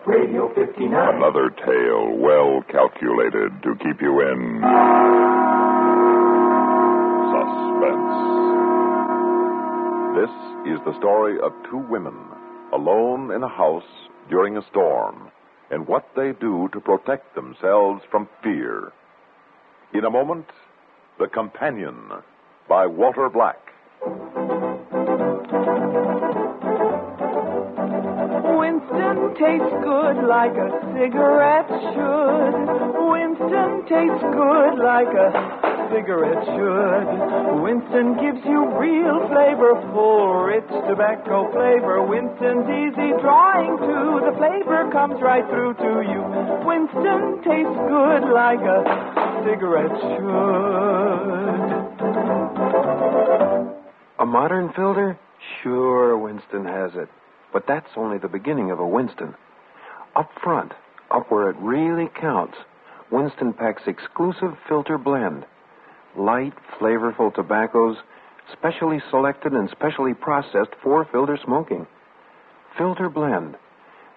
Radio 59. Another tale well calculated to keep you in suspense. This is the story of two women alone in a house during a storm and what they do to protect themselves from fear. In a moment, The Companion by Walter Black. Winston tastes good like a cigarette should. Winston tastes good like a cigarette should. Winston gives you real flavorful, rich tobacco flavor. Winston's easy drawing too. The flavor comes right through to you. Winston tastes good like a cigarette should. A modern filter? Sure, Winston has it. But that's only the beginning of a Winston. Up front, up where it really counts, Winston packs exclusive filter blend. Light, flavorful tobaccos, specially selected and specially processed for filter smoking. Filter blend.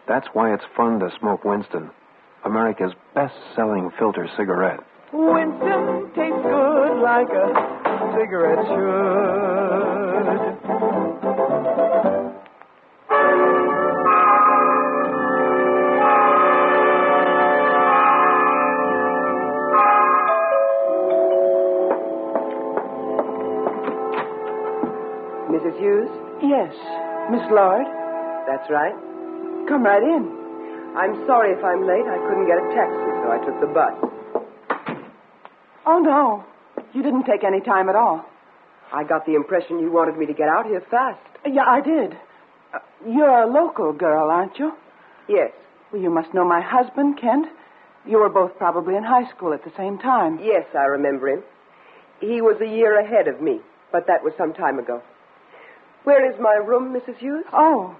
That's why it's fun to smoke Winston, America's best-selling filter cigarette. Winston tastes good like a cigarette should. Mrs. Hughes? Yes, Miss Lord. That's right. Come right in. I'm sorry if I'm late. I couldn't get a taxi, so I took the bus. Oh, no. You didn't take any time at all. I got the impression you wanted me to get out here fast. Yeah, I did. You're a local girl, aren't you? Yes. Well, you must know my husband, Kent. You were both probably in high school at the same time. Yes, I remember him. He was a year ahead of me, but that was some time ago. Where is my room, Mrs. Hughes? Oh,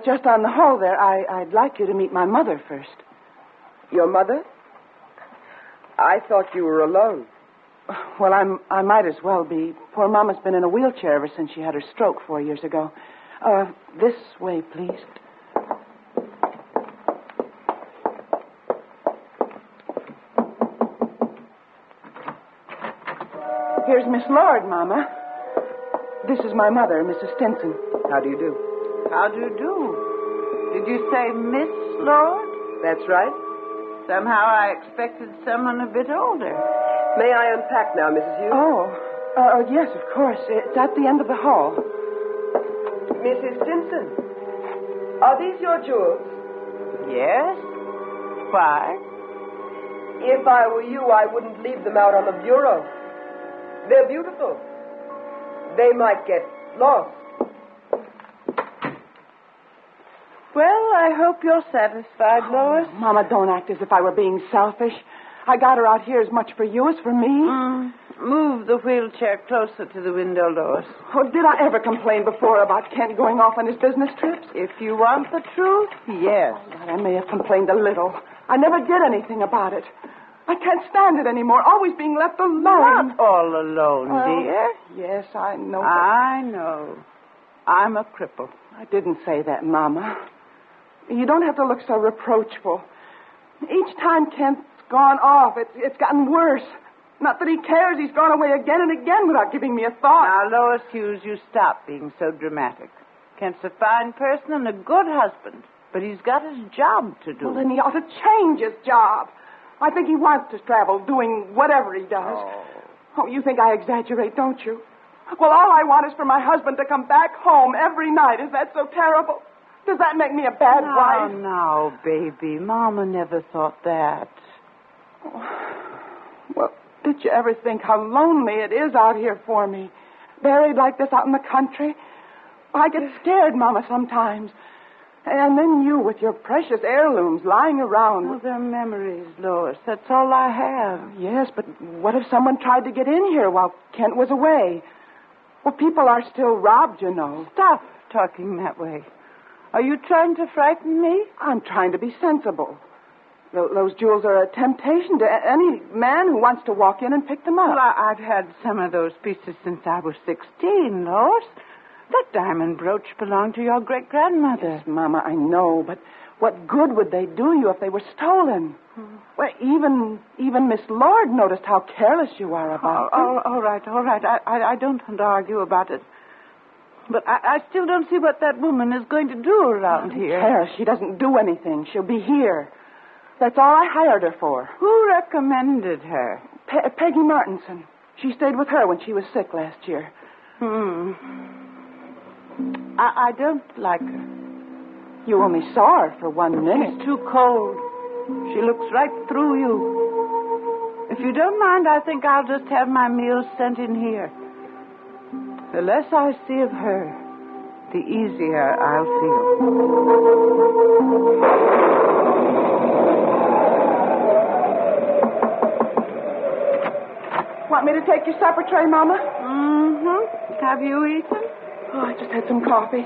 just on the hall there. I'd like you to meet my mother first. Your mother? I thought you were alone. Well, I might as well be. Poor Mama's been in a wheelchair ever since she had her stroke 4 years ago. This way, please. Here's Miss Lord, Mama. This is my mother, Mrs. Stinson. How do you do? How do you do? Did you say Miss Lord? That's right. Somehow I expected someone a bit older. May I unpack now, Mrs. Hughes? Oh, yes, of course. It's at the end of the hall. Mrs. Stinson, are these your jewels? Yes? Why? If I were you, I wouldn't leave them out on the bureau. They're beautiful. They might get lost. Well, I hope you're satisfied, Lois. Mama, don't act as if I were being selfish. I got her out here as much for you as for me. Move the wheelchair closer to the window, Lois. Oh, did I ever complain before about Kent going off on his business trips? If you want the truth, yes. God, I may have complained a little. I never did anything about it. I can't stand it anymore, always being left alone. Not all alone, dear. Yes, I know. I know. I'm a cripple. I didn't say that, Mama. You don't have to look so reproachful. Each time Kent's gone off, it's gotten worse. Not that he cares. He's gone away again and again without giving me a thought. Now, Lois Hughes, you stop being so dramatic. Kent's a fine person and a good husband, but he's got his job to do. Well, then he ought to change his job. I think he wants to travel doing whatever he does. Oh, you think I exaggerate, don't you? Well, all I want is for my husband to come back home every night. Is that so terrible? Does that make me a bad wife? No, baby. Mama never thought that. Well, did you ever think how lonely it is out here for me? Buried like this out in the country? I get scared, Mama, sometimes. And then you with your precious heirlooms lying around. Oh, they're memories, Lois. That's all I have. Yes, but what if someone tried to get in here while Kent was away? Well, people are still robbed, you know. Stop talking that way. Are you trying to frighten me? I'm trying to be sensible. Those jewels are a temptation to any man who wants to walk in and pick them up. Well, I've had some of those pieces since I was 16, Lois. That diamond brooch belonged to your great-grandmother. Yes, Mama, I know, but What good would they do you if they were stolen? Well, even Miss Lord noticed how careless you are about them. All right. I don't want to argue about it. But I still don't see what that woman is going to do around here. Care. She doesn't do anything. She'll be here. That's all I hired her for. Who recommended her? Peggy Martinson. She stayed with her when she was sick last year. I don't like her. You only saw her for 1 minute. She's too cold. She looks right through you. If you don't mind, I think I'll just have my meals sent in here. The less I see of her, the easier I'll feel. Want me to take your supper tray, Mama? Have you eaten? Oh, I just had some coffee.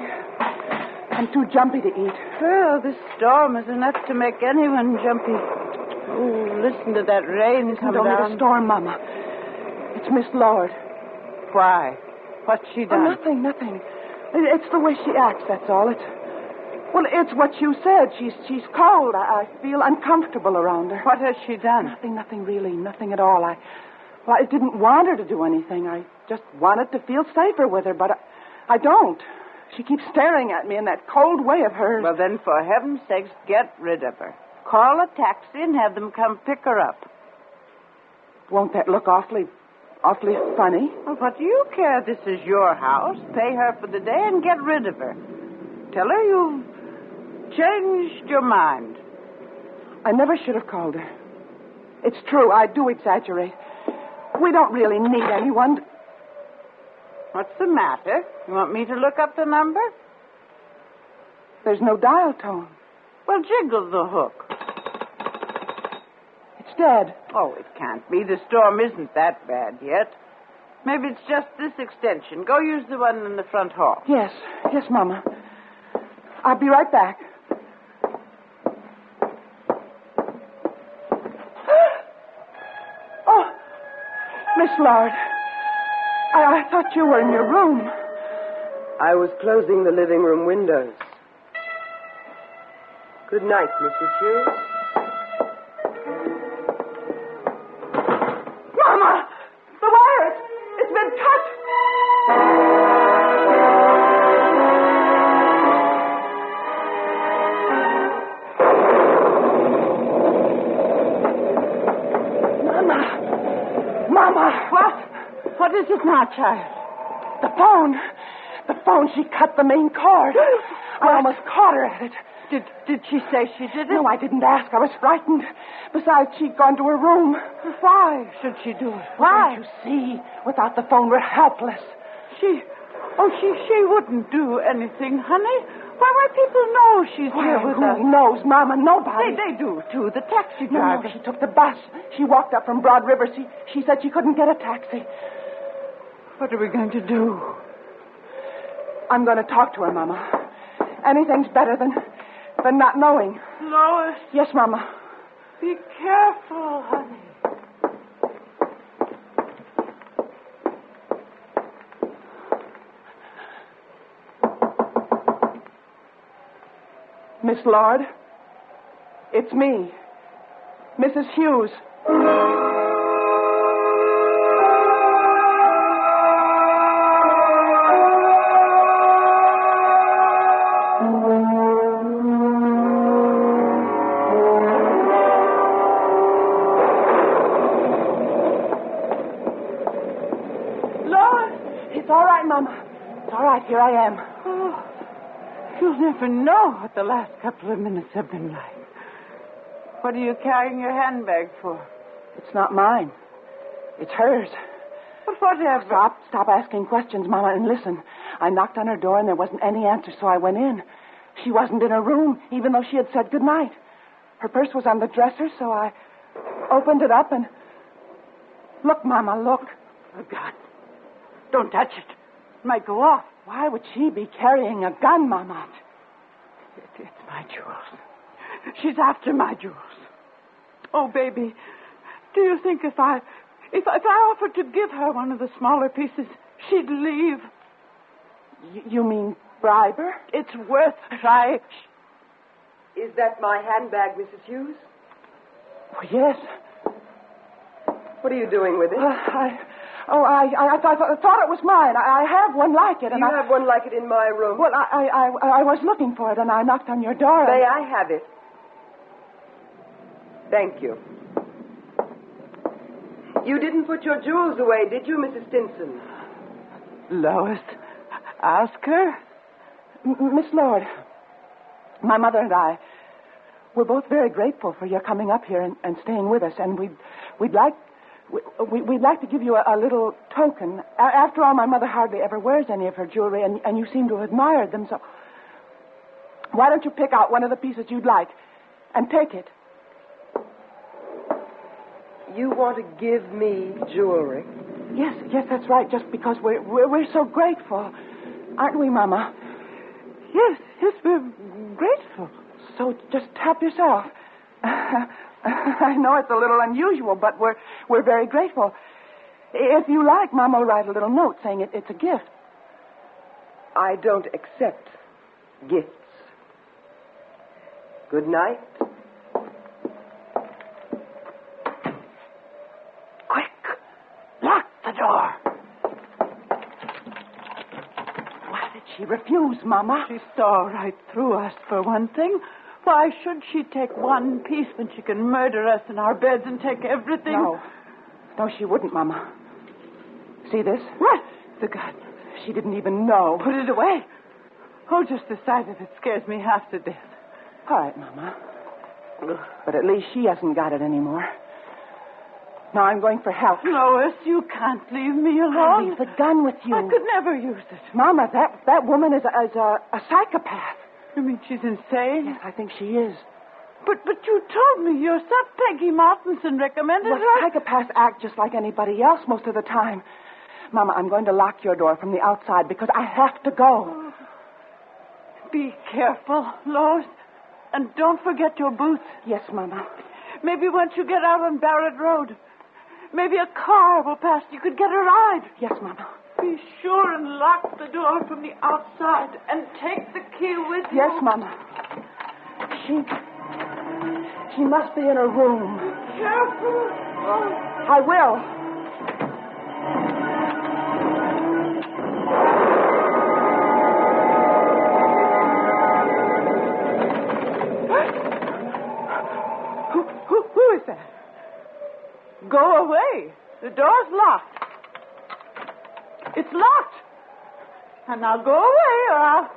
I'm too jumpy to eat. Well, this storm is enough to make anyone jumpy. Oh, listen to that rain come Don't down. need a storm, Mama. It's Miss Lord. Why? What's she done? Oh, nothing. It's the way she acts, that's all. It's what you said. She's cold. I feel uncomfortable around her. What has she done? Nothing really. Nothing at all. I didn't want her to do anything. I just wanted to feel safer with her, but I don't. She keeps staring at me in that cold way of hers. Well, then, for heaven's sakes, get rid of her. Call a taxi and have them come pick her up. Won't that look awfully funny? Well, what do you care? This is your house. Pay her for the day and get rid of her. Tell her you've changed your mind. I never should have called her. It's true, I do exaggerate. We don't really need anyone to... What's the matter? You want me to look up the number? There's no dial tone. Well, jiggle the hook. It's dead. Oh, it can't be. The storm isn't that bad yet. Maybe it's just this extension. Go use the one in the front hall. Yes, Mama. I'll be right back. Oh, Miss Lord. I thought you were in your room. I was closing the living room windows. Good night, Mrs. Hughes. Mama! The wire! It's been cut! Mama! What is it now, child? The phone. She cut the main cord. I almost caught her at it. Did she say she did it? No, I didn't ask. I was frightened. Besides, she'd gone to her room. Why should she do it? Why? Don't you see? Without the phone, we're helpless. She wouldn't do anything, honey. Why people know she's here with us? Who knows, Mama? Nobody. They do, too. The taxi No, driver. she took the bus. She walked up from Broad River. She said she couldn't get a taxi. What are we going to do? I'm going to talk to her, Mama. Anything's better than not knowing. Lois. Yes, Mama. Be careful, honey. Miss Lord, it's me, Mrs. Hughes. It's all right, Mama. It's all right. Here I am. Oh, you'll never know what the last couple of minutes have been like. What are you carrying your handbag for? It's not mine. It's hers. But whatever. Stop asking questions, Mama, and listen. I knocked on her door, and there wasn't any answer, so I went in. She wasn't in her room, even though she had said goodnight. Her purse was on the dresser, so I opened it up and... Look, Mama, look. Oh, God. Don't touch it. It might go off. Why would she be carrying a gun, Mama? It's my jewels. She's after my jewels. Oh, baby, do you think if I offered to give her one of the smaller pieces, she'd leave? You mean bribe her? It's worth trying. Is that my handbag, Mrs. Hughes? Oh, yes. What are you doing with it? I thought it was mine. I have one like it. You have one like it in my room. Well, I was looking for it, and I knocked on your door. May I have it? Thank you. You didn't put your jewels away, did you, Mrs. Stinson? Lois, ask her. Miss Lord, my mother and I, we're both very grateful for your coming up here and staying with us, and we'd like to give you a little token. After all, my mother hardly ever wears any of her jewelry, and you seem to have admired them, so why don't you pick out one of the pieces you'd like and take it? You want to give me jewelry? Yes, that's right, just because we're so grateful. Aren't we, Mama? Yes, we're grateful. So just help yourself. I know it's a little unusual, but we're very grateful. If you like, Mama will write a little note saying it's a gift. I don't accept gifts. Good night. Quick, lock the door. Why did she refuse, Mama? She saw right through us, for one thing. Why should she take one piece when she can murder us in our beds and take everything? No, she wouldn't, Mama. See this? What? The gun. She didn't even know. Put it away. Oh, just the sight of it scares me half to death. All right, Mama. But at least she hasn't got it anymore. Now I'm going for help. Lois, you can't leave me alone. I'll leave the gun with you. I could never use it. Mama, that woman is a psychopath. You mean she's insane? Yes, I think she is. But you told me yourself Peggy Martinson recommended her. Psychopaths act just like anybody else most of the time. Mama, I'm going to lock your door from the outside because I have to go. Oh. Be careful, Lois. And don't forget your boots. Yes, Mama. Maybe once you get out on Barrett Road, maybe a car will pass. You could get a ride. Yes, Mama. Be sure and lock the door from the outside and take the key with you. Yes, Mama. She must be in her room. Careful. Oh. I will. Who is that? Go away. The door's locked. It's locked. And now go away or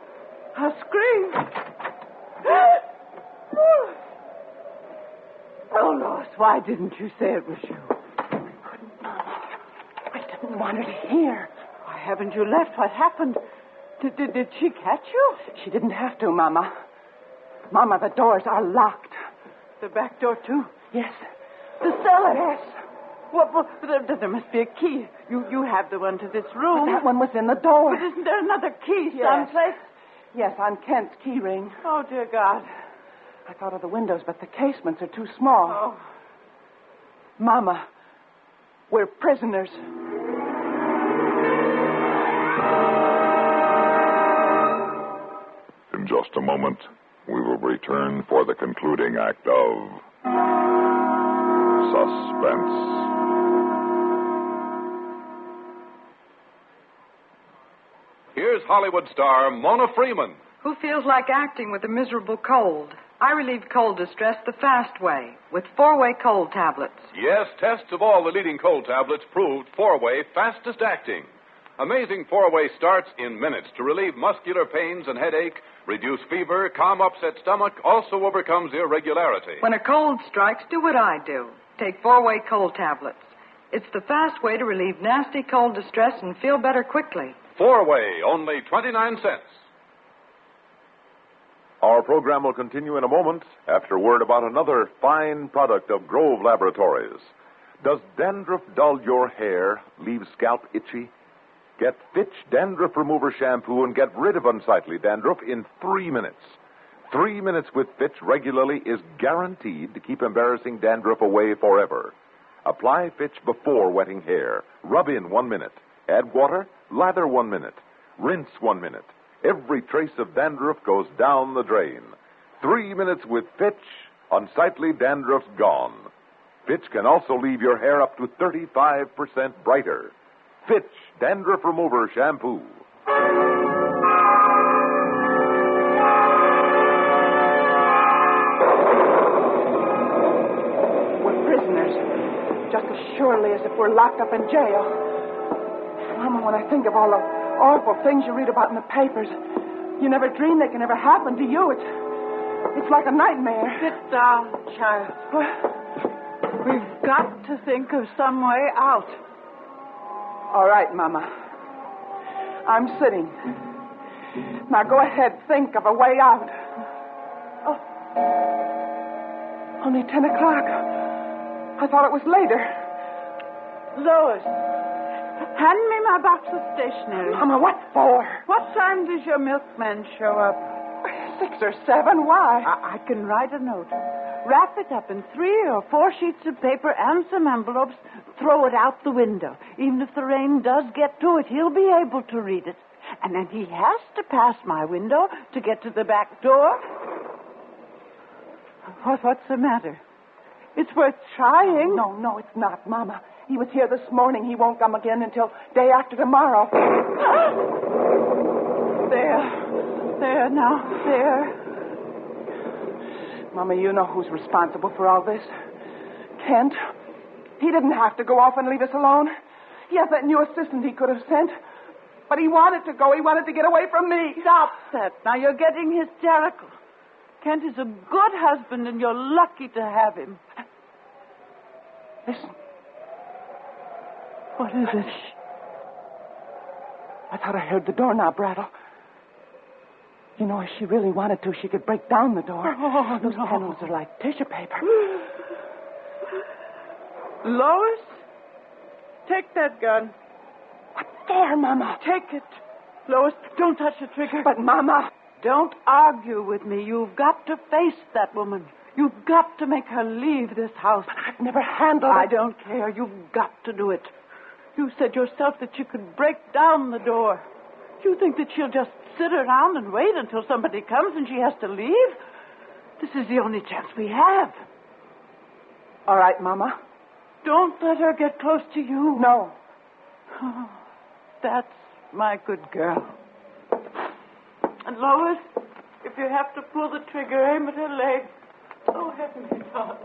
I'll scream. Oh, Lois, why didn't you say it was you? I couldn't, Mama. I didn't want her to hear. Why haven't you left? What happened? Did she catch you? She didn't have to, Mama. Mama, the doors are locked. The back door, too? Yes. The cellar? Yes. Well, there must be a key. You have the one to this room. But that one was in the door. But isn't there another key someplace? Yes, on Kent's key ring. Oh, dear God. I thought of the windows, but the casements are too small. Oh. Mama, we're prisoners. In just a moment, we will return for the concluding act of Suspense. Here's Hollywood star Mona Freeman. Who feels like acting with a miserable cold? I relieve cold distress the fast way with 4-way cold tablets. Yes, tests of all the leading cold tablets proved 4-way fastest acting. Amazing 4-way starts in minutes to relieve muscular pains and headache, reduce fever, calm upset stomach, also overcomes irregularity. When a cold strikes, do what I do. Take 4-way cold tablets. It's the fast way to relieve nasty cold distress and feel better quickly. 4-way, only 29 cents. Our program will continue in a moment after word about another fine product of Grove Laboratories. Does dandruff dull your hair, leave scalp itchy? Get Fitch Dandruff Remover Shampoo and get rid of unsightly dandruff in 3 minutes. 3 minutes with Fitch regularly is guaranteed to keep embarrassing dandruff away forever. Apply Fitch before wetting hair. Rub in 1 minute. Add water, lather 1 minute. Rinse 1 minute. Every trace of dandruff goes down the drain. 3 minutes with Fitch, unsightly dandruff's gone. Fitch can also leave your hair up to 35% brighter. Fitch Dandruff Remover Shampoo. We're prisoners, just as surely as if we're locked up in jail. Mama, when I think of all the awful things you read about in the papers, you never dream they can ever happen to you. It's like a nightmare. Sit down, child. We've got to think of some way out. All right, Mama. I'm sitting. Now go ahead, think of a way out. Oh. Only 10 o'clock. I thought it was later. Lois, hand me my box of stationery. Mama, what for? What time does your milkman show up? 6 or 7. Why? I can write a note. Wrap it up in 3 or 4 sheets of paper and some envelopes. Throw it out the window. Even if the rain does get to it, he'll be able to read it. And then he has to pass my window to get to the back door. What's the matter? It's worth trying. No, it's not, Mama. He was here this morning. He won't come again until day after tomorrow. There now. Mama, you know who's responsible for all this. Kent. He didn't have to go off and leave us alone. He has that new assistant he could have sent. But he wanted to go. He wanted to get away from me. Stop that. Now you're getting hysterical. Kent is a good husband, and you're lucky to have him. Listen. What is it? I thought I heard the doorknob rattle. You know, if she really wanted to, she could break down the door. Oh, those no. panels are like tissue paper. Lois, take that gun. What for, Mama? Take it. Lois, don't touch the trigger. But, Mama... Don't argue with me. You've got to face that woman. You've got to make her leave this house. But I've never handled it. I don't care. You've got to do it. You said yourself that you could break down the door. You think that she'll just sit around and wait until somebody comes and she has to leave? This is the only chance we have. All right, Mama. Don't let her get close to you. No. Oh, that's my good girl. And Lois, if you have to pull the trigger, aim at her leg. Oh, Heavenly Father.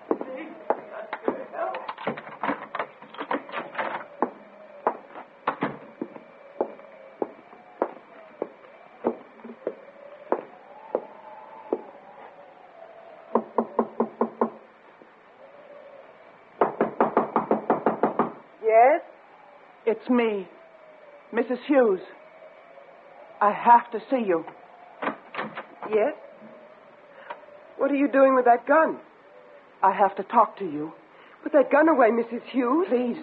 Please, ask your help. Yes? It's me, Mrs. Hughes. I have to see you. Yes? What are you doing with that gun? I have to talk to you. Put that gun away, Mrs. Hughes. Please.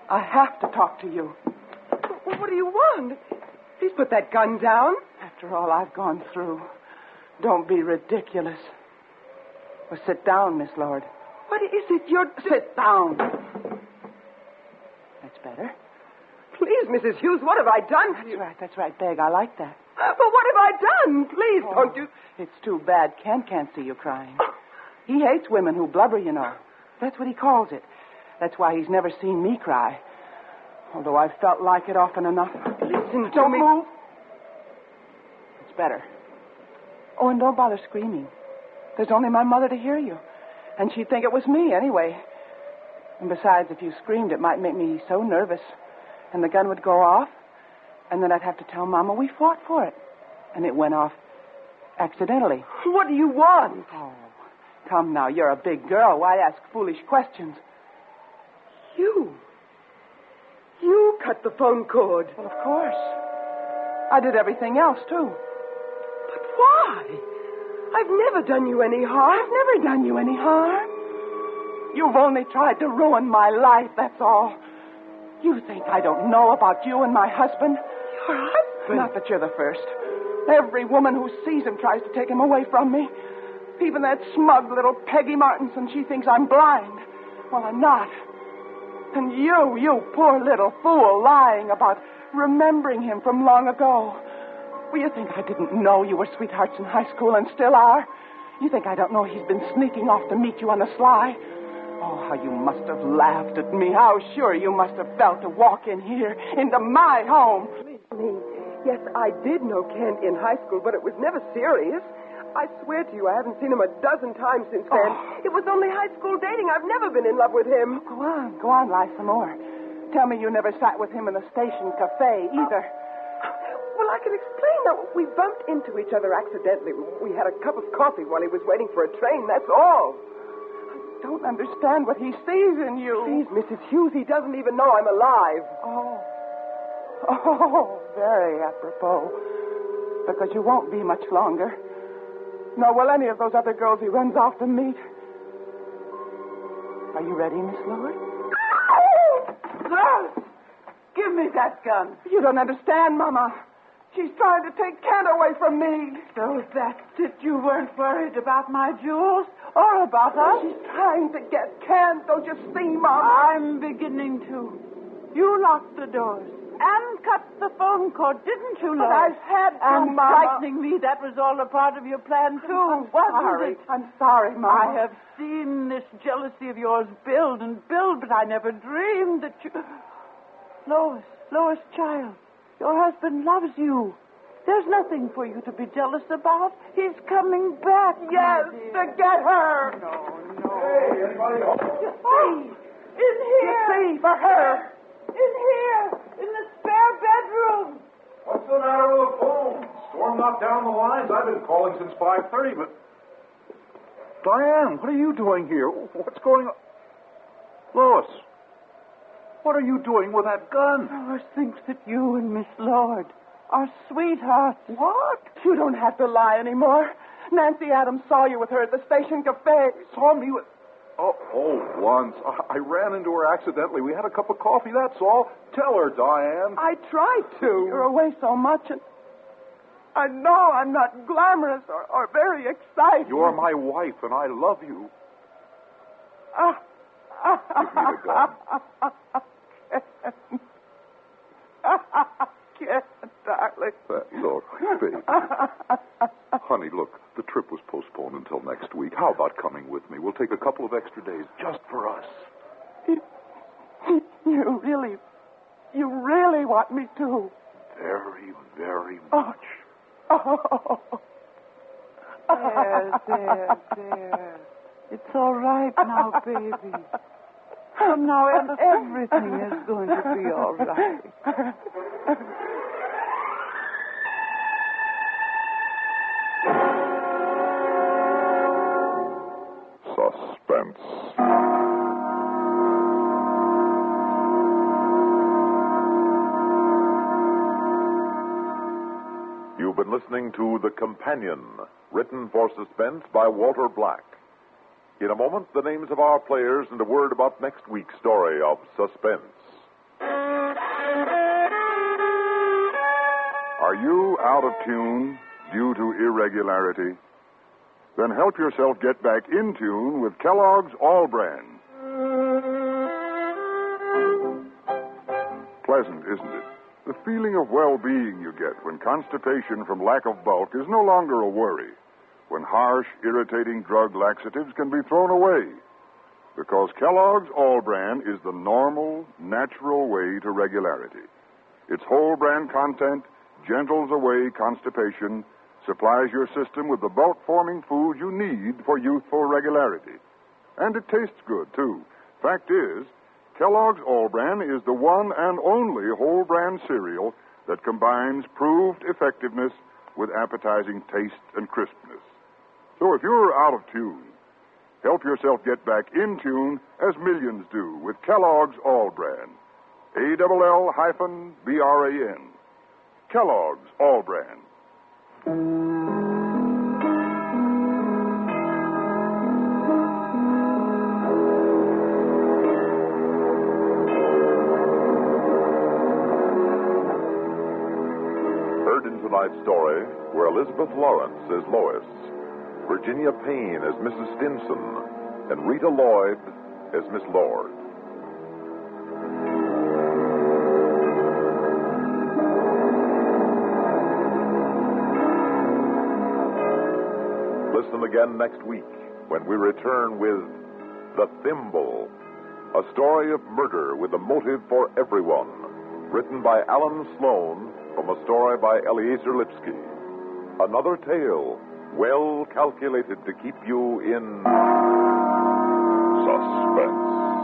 I have to talk to you. What do you want? Please put that gun down. After all I've gone through, don't be ridiculous. Well, sit down, Miss Lord. What is it you're... Sit down. That's better. Please, Mrs. Hughes, what have I done to you? That's right, Beg. I like that. But what have I done? Please, don't you... It's too bad Ken can't see you crying. He hates women who blubber, you know. That's what he calls it. That's why he's never seen me cry. Although I've felt like it often enough. Listen to Don't me. move. It's better. Oh, and don't bother screaming. There's only my mother to hear you. And she'd think it was me anyway. And besides, if you screamed, it might make me so nervous. And the gun would go off. And then I'd have to tell Mama we fought for it. And it went off accidentally. What do you want? Oh, come now. You're a big girl. Why ask foolish questions? You cut the phone cord. Well, of course. I did everything else, too. But why? I've never done you any harm. I've never done you any harm. You've only tried to ruin my life, that's all. You think I don't know about you and my husband? Your husband? Not that you're the first. Every woman who sees him tries to take him away from me. Even that smug little Peggy Martinson, she thinks I'm blind. Well, I'm not. And you poor little fool, lying about remembering him from long ago. Well, you think I didn't know you were sweethearts in high school and still are? You think I don't know he's been sneaking off to meet you on the sly? Oh, how you must have laughed at me. How sure you must have felt to walk in here, into my home. Me. Yes, I did know Kent in high school, but it was never serious. I swear to you, I haven't seen him a dozen times since then. It was only high school dating. I've never been in love with him. Go on, lie some more. Tell me you never sat with him in the station cafe either. Well, I can explain that. We bumped into each other accidentally. We had a cup of coffee while he was waiting for a train, that's all. I don't understand what he sees in you. Please, Mrs. Hughes, he doesn't even know I'm alive. Oh, very apropos. Because you won't be much longer. Nor will any of those other girls he runs off to meet. Are you ready, Miss Lord? Rose! Give me that gun. You don't understand, Mama. She's trying to take Kent away from me. So that's it. You weren't worried about my jewels or about us? She's trying to get Kent. Don't you see, Mama? I'm beginning to. You locked the doors and cut the phone cord, didn't you, But Lois? I've had to, And Mama. frightening me, that was all a part of your plan, too, wasn't it? I'm sorry, Mama. I have seen this jealousy of yours build and build, but I never dreamed that you... Lois, child, your husband loves you. There's nothing for you to be jealous about. He's coming back. Yes, to get her. No. Hey, anybody home? Oh, in here. See, for her. In here. In the spare bedroom. What's the matter with the phone? Storm knocked down the lines. I've been calling since 5:30, but... Diane, what are you doing here? What's going on? Lois, what are you doing with that gun? Lois thinks that you and Miss Lord are sweethearts. What? You don't have to lie anymore. Nancy Adams saw you with her at the station cafe. Saw me with... Oh, once. I ran into her accidentally. We had a cup of coffee, that's all. Tell her, Diane. I tried to. You're away so much, and I know I'm not glamorous or very exciting. You're my wife, and I love you. Give me the gun. Kent, darling. Look, baby. Honey, look, the trip was postponed until next week. How about coming with me? We'll take a couple of extra days just for us. You really want me to? Very, very much. Oh. There. It's all right now, baby. From now on, everything is going to be all right. Suspense. You've been listening to The Companion, written for Suspense by Walter Black. In a moment, the names of our players and a word about next week's story of Suspense. Are you out of tune due to irregularity? Then help yourself get back in tune with Kellogg's All Bran. Pleasant, isn't it? The feeling of well-being you get when constipation from lack of bulk is no longer a worry, when harsh, irritating drug laxatives can be thrown away. Because Kellogg's All Bran is the normal, natural way to regularity. Its whole bran content gentles away constipation, supplies your system with the bulk-forming food you need for youthful regularity. And it tastes good, too. Fact is, Kellogg's All Bran is the one and only whole bran cereal that combines proved effectiveness with appetizing taste and crispness. So if you're out of tune, help yourself get back in tune as millions do with Kellogg's All Bran. ALL-BRAN. Kellogg's All Bran. Heard in tonight's story were Elizabeth Lawrence as Lois, Virginia Payne as Mrs. Stinson, and Rita Lloyd as Miss Lord. Listen again next week when we return with The Thimble, a story of murder with a motive for everyone, written by Alan Sloan from a story by Eliezer Lipsky. Another tale well calculated to keep you in suspense.